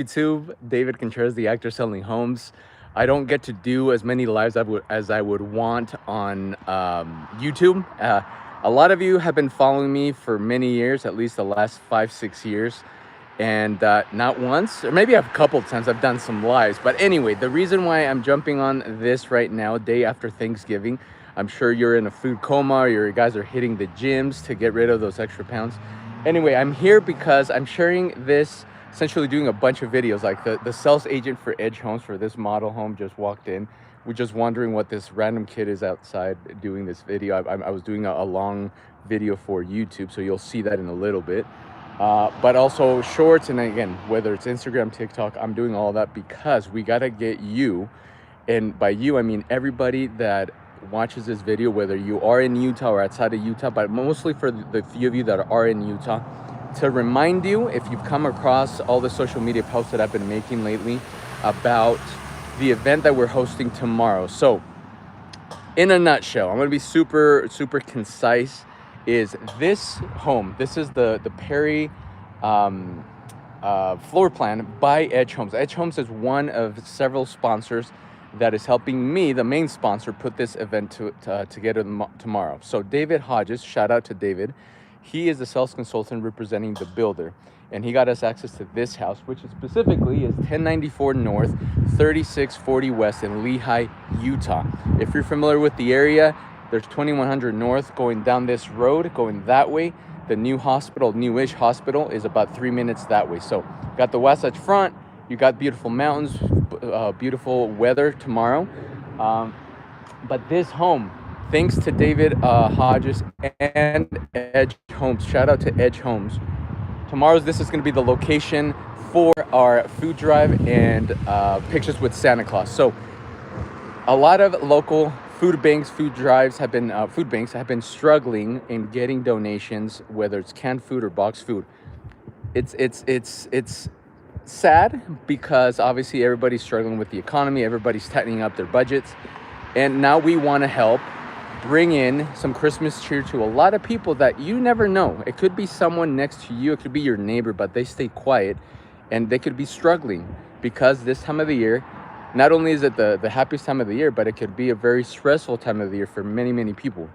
YouTube, David Contreras, the actor selling homes. I don't get to do as many lives as I would want on YouTube. A lot of you have been following me for many years, at least the last 5, 6 years. And not once, or maybe a couple times, I've done some lives. But anyway, the reason why I'm jumping on this right now, day after Thanksgiving, I'm sure you're in a food coma, or you guys are hitting the gyms to get rid of those extra pounds. Anyway, I'm here because I'm sharing this, essentially doing a bunch of videos. Like the sales agent for Edge Homes for this model home just walked in. We're just wondering what this random kid is outside doing this video. I was doing a long video for YouTube, so you'll see that in a little bit. But also shorts, and again, whether it's Instagram, TikTok, I'm doing all of that because we gotta get you, and by you I mean everybody that watches this video, whether you are in Utah or outside of Utah, but mostly for the few of you that are in Utah, to remind you, if you've come across all the social media posts that I've been making lately about the event that we're hosting tomorrow. So in a nutshell, I'm gonna be super concise. Is this home, this is the Perry floor plan by Edge Homes. Edge Homes is one of several sponsors that is helping me, the main sponsor, put this event together tomorrow. So David Hodges, shout out to David. He is the sales consultant representing the builder, and he got us access to this house, which is specifically is 1094 North, 3640 West in Lehi, Utah. If you're familiar with the area, there's 2100 North going down this road, going that way. The new hospital, newish hospital, is about 3 minutes that way. So got the Wasatch Front, you got beautiful mountains, beautiful weather tomorrow. But this home, thanks to David Hodges and Edge Homes, shout out to Edge Homes. This is going to be the location for our food drive and pictures with Santa Claus. So a lot of local food banks, food drives have been, food banks have been struggling in getting donations, whether it's canned food or boxed food. It's sad because obviously everybody's struggling with the economy, everybody's tightening up their budgets, and now we want to help bring in some Christmas cheer to a lot of people that you never know. It could be someone next to you, it could be your neighbor, but they stay quiet and they could be struggling because this time of the year, not only is it the happiest time of the year, but it could be a very stressful time of the year for many people.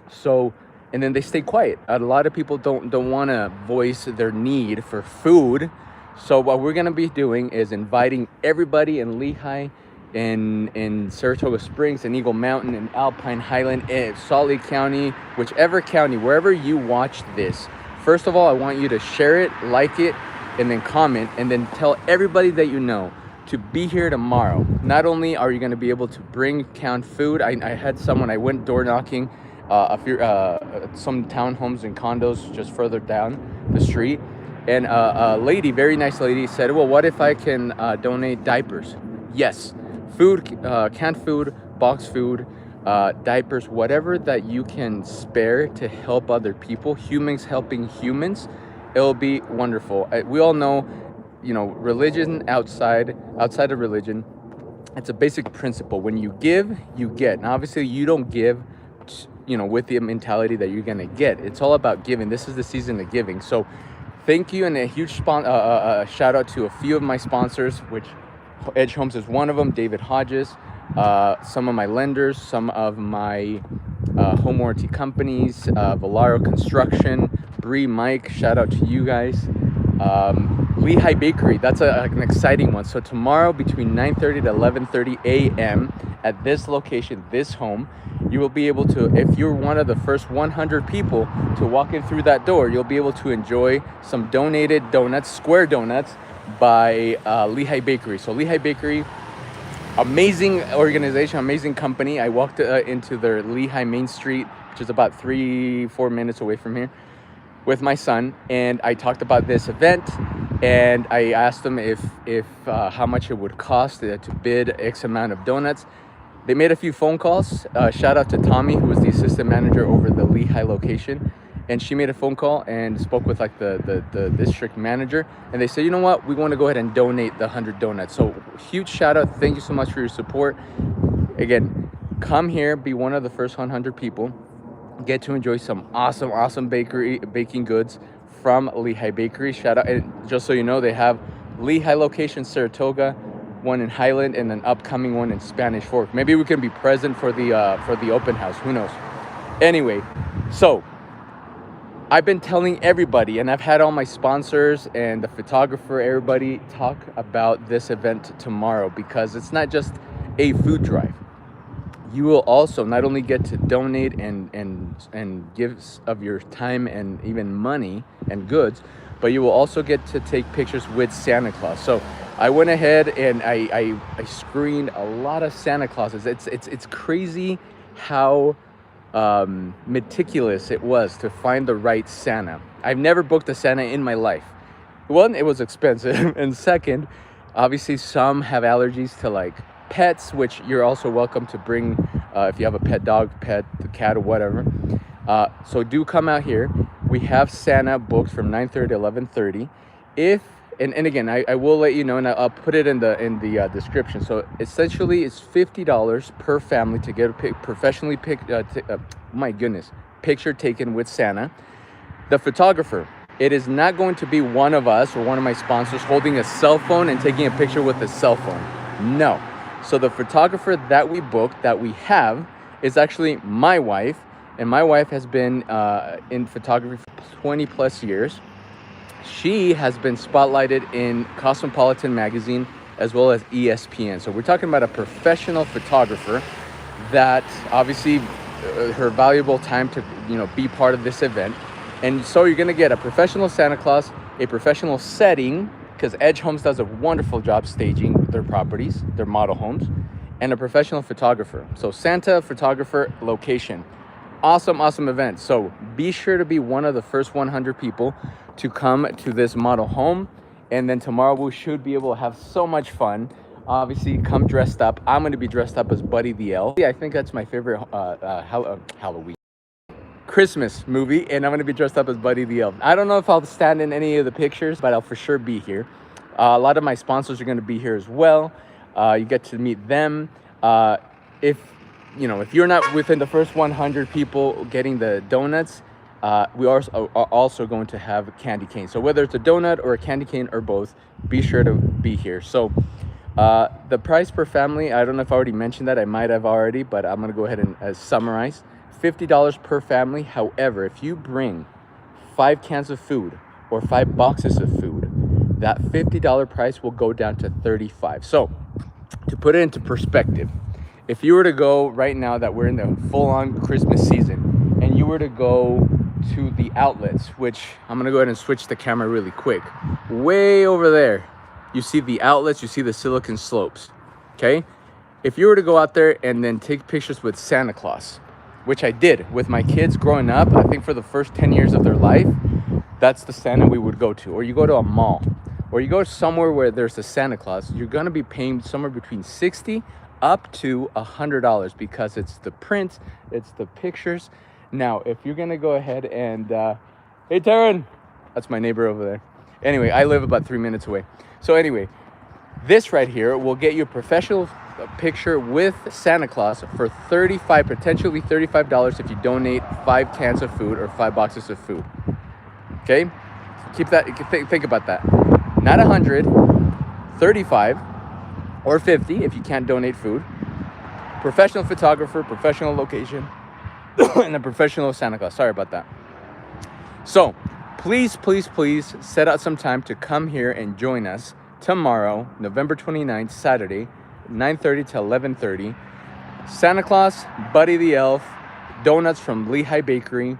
So, and then they stay quiet. A lot of people don't want to voice their need for food. So what we're going to be doing is inviting everybody in Lehi, in Saratoga Springs, in Eagle Mountain, in Alpine Highland, in Salt Lake County, whichever county, wherever you watch this. First of all, I want you to share it, like it, and then comment, and then tell everybody that you know to be here tomorrow. Not only are you going to be able to bring canned food, I had someone, I went door knocking some townhomes and condos just further down the street, and a lady, very nice lady, said, well, what if I can donate diapers? Yes, food, canned food, boxed food, diapers, whatever that you can spare to help other people, humans helping humans, it'll be wonderful. We all know, you know, religion outside of religion, it's a basic principle. When you give, you get. Now, obviously, you don't give, you know, with the mentality that you're gonna get. It's all about giving. This is the season of giving. So, thank you, and a huge shout out to a few of my sponsors, which Edge Homes is one of them. David Hodges, some of my lenders, some of my home warranty companies, Valaro Construction, Bree, Mike. Shout out to you guys. Lehi Bakery, that's an exciting one. So tomorrow between 9:30 to 11:30 a.m. at this location, this home, you will be able to, if you're one of the first 100 people to walk in through that door, you'll be able to enjoy some donated donuts, square donuts, by Lehi Bakery. So Lehi Bakery, amazing organization, amazing company. I walked into their Lehi Main Street, which is about 3-4 minutes away from here, with my son, and I talked about this event, and I asked them if how much it would cost to bid X amount of donuts. They made a few phone calls. Shout out to Tommy, who was the assistant manager over the Lehi location, and she made a phone call and spoke with like the district manager, and they said, you know what, we want to go ahead and donate the 100 donuts. So huge shout out, thank you so much for your support. Again, come here, be one of the first 100 people, get to enjoy some awesome baking goods from Lehi Bakery. Shout out, and just so you know, they have Lehigh location, Saratoga, one in Highland, and an upcoming one in Spanish Fork. Maybe we can be present for the open house. Who knows? Anyway, so I've been telling everybody, and I've had all my sponsors and the photographer, everybody talk about this event tomorrow, because it's not just a food drive. You will also not only get to donate and give of your time and even money and goods, but you will also get to take pictures with Santa Claus. So I went ahead and I screened a lot of Santa Clauses. It's crazy how meticulous it was to find the right Santa. I've never booked a Santa in my life. One, it was expensive, and second, obviously some have allergies to like pets, which you're also welcome to bring if you have a pet dog, pet cat, or whatever. So do come out here. We have Santa booked from 9:30 to 11:30. If and again, I will let you know, and I'll put it in the description. So essentially, it's $50 per family to get a professionally picture taken with Santa. The photographer, it is not going to be one of us or one of my sponsors holding a cell phone and taking a picture with a cell phone. No. So the photographer that we booked, that we have, is actually my wife, and my wife has been in photography for 20 plus years. She has been spotlighted in Cosmopolitan magazine as well as ESPN. So we're talking about a professional photographer that obviously her valuable time to be part of this event. And so you're gonna get a professional Santa Claus, a professional setting, because Edge Homes does a wonderful job staging their properties, their model homes, and a professional photographer. So Santa, photographer, location. Awesome event. So be sure to be one of the first 100 people to come to this model home. And then tomorrow we should be able to have so much fun. Obviously, come dressed up. I'm going to be dressed up as Buddy the Elf. I think that's my favorite Halloween. Christmas movie, and I'm going to be dressed up as Buddy the Elf. I don't know if I'll stand in any of the pictures, but I'll for sure be here. A lot of my sponsors are going to be here as well. You get to meet them. If you're not within the first 100 people getting the donuts, we are also going to have candy cane. So whether it's a donut or a candy cane or both, be sure to be here. So the price per family, I don't know if I already mentioned that. I might have already, but I'm going to go ahead and summarize. $50 per family. However, if you bring 5 cans of food or 5 boxes of food, that $50 price will go down to $35. So to put it into perspective, if you were to go right now that we're in the full-on Christmas season, and you were to go to the outlets, which I'm going to go ahead and switch the camera really quick. Way over there, you see the outlets, you see the Silicon Slopes, okay? If you were to go out there and then take pictures with Santa Claus, which I did with my kids growing up, I think for the first 10 years of their life, that's the Santa we would go to. Or you go to a mall, or you go somewhere where there's a Santa Claus, you're going to be paying somewhere between $60 up to $100 because it's the print, it's the pictures. Now, if you're gonna go ahead and, hey Taryn, that's my neighbor over there. Anyway, I live about 3 minutes away. So anyway, this right here will get you a professional picture with Santa Claus for potentially $35 if you donate 5 cans of food or 5 boxes of food. Okay, keep that, think about that. Not 100, 35, or 50 if you can't donate food. Professional photographer, professional location, and a professional Santa Claus. Sorry about that. So please set out some time to come here and join us tomorrow, November 29th, Saturday, 9:30 to 11:30. Santa Claus, Buddy the Elf, donuts from Lehigh Bakery.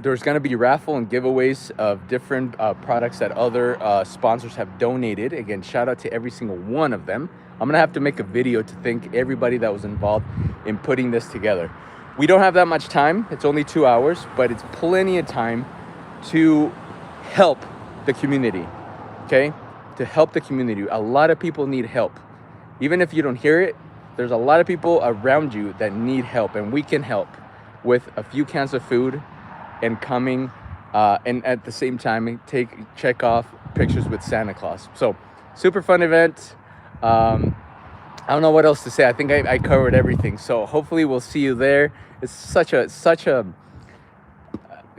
There's going to be raffle and giveaways of different products that other sponsors have donated. Again, shout out to every single one of them. I'm going to have to make a video to thank everybody that was involved in putting this together. We don't have that much time. It's only 2 hours, but it's plenty of time to help the community, okay? To help the community. A lot of people need help. Even if you don't hear it, there's a lot of people around you that need help, and we can help with a few cans of food and coming and at the same time check off pictures with Santa Claus. So super fun event. I don't know what else to say. I think I covered everything. So hopefully we'll see you there. It's such a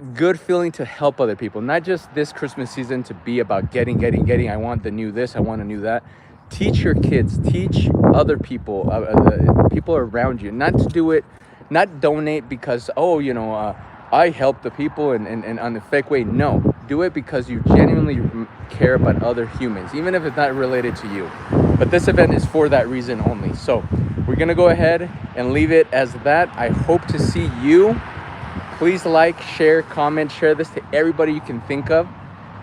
good feeling to help other people, not just this Christmas season to be about getting. I want the new this, I want a new that. Teach your kids, teach other people, people around you, not to do it, not donate because, oh, I help the people and on the fake way. No, do it because you genuinely care about other humans, even if it's not related to you. But this event is for that reason only. So we're gonna go ahead and leave it as that. I hope to see you. Please like, share, comment, share this to everybody you can think of.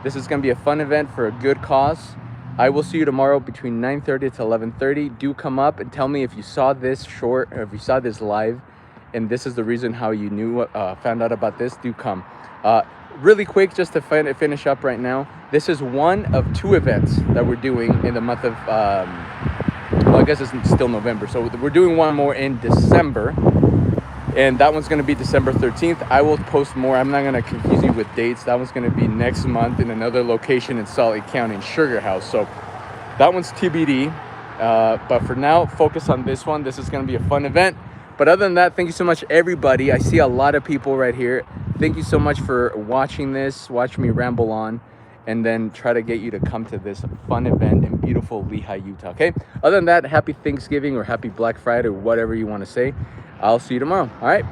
This is gonna be a fun event for a good cause. I will see you tomorrow between 9:30 to 11:30. Do come up and tell me if you saw this short or if you saw this live and this is the reason how you found out about this. Do come. Really quick, just to finish up right now, this is one of 2 events that we're doing in the month of, well, I guess it's still November. So we're doing one more in December. And that one's going to be December 13th. I will post more. I'm not going to confuse you with dates. That one's going to be next month in another location in Salt Lake County in Sugar House. So that one's TBD. But for now, focus on this one. This is going to be a fun event. But other than that, thank you so much, everybody. I see a lot of people right here. Thank you so much for watching this, watch me ramble on, and then try to get you to come to this fun event in beautiful Lehi, Utah, okay? Other than that, happy Thanksgiving or happy Black Friday or whatever you want to say. I'll see you tomorrow, all right?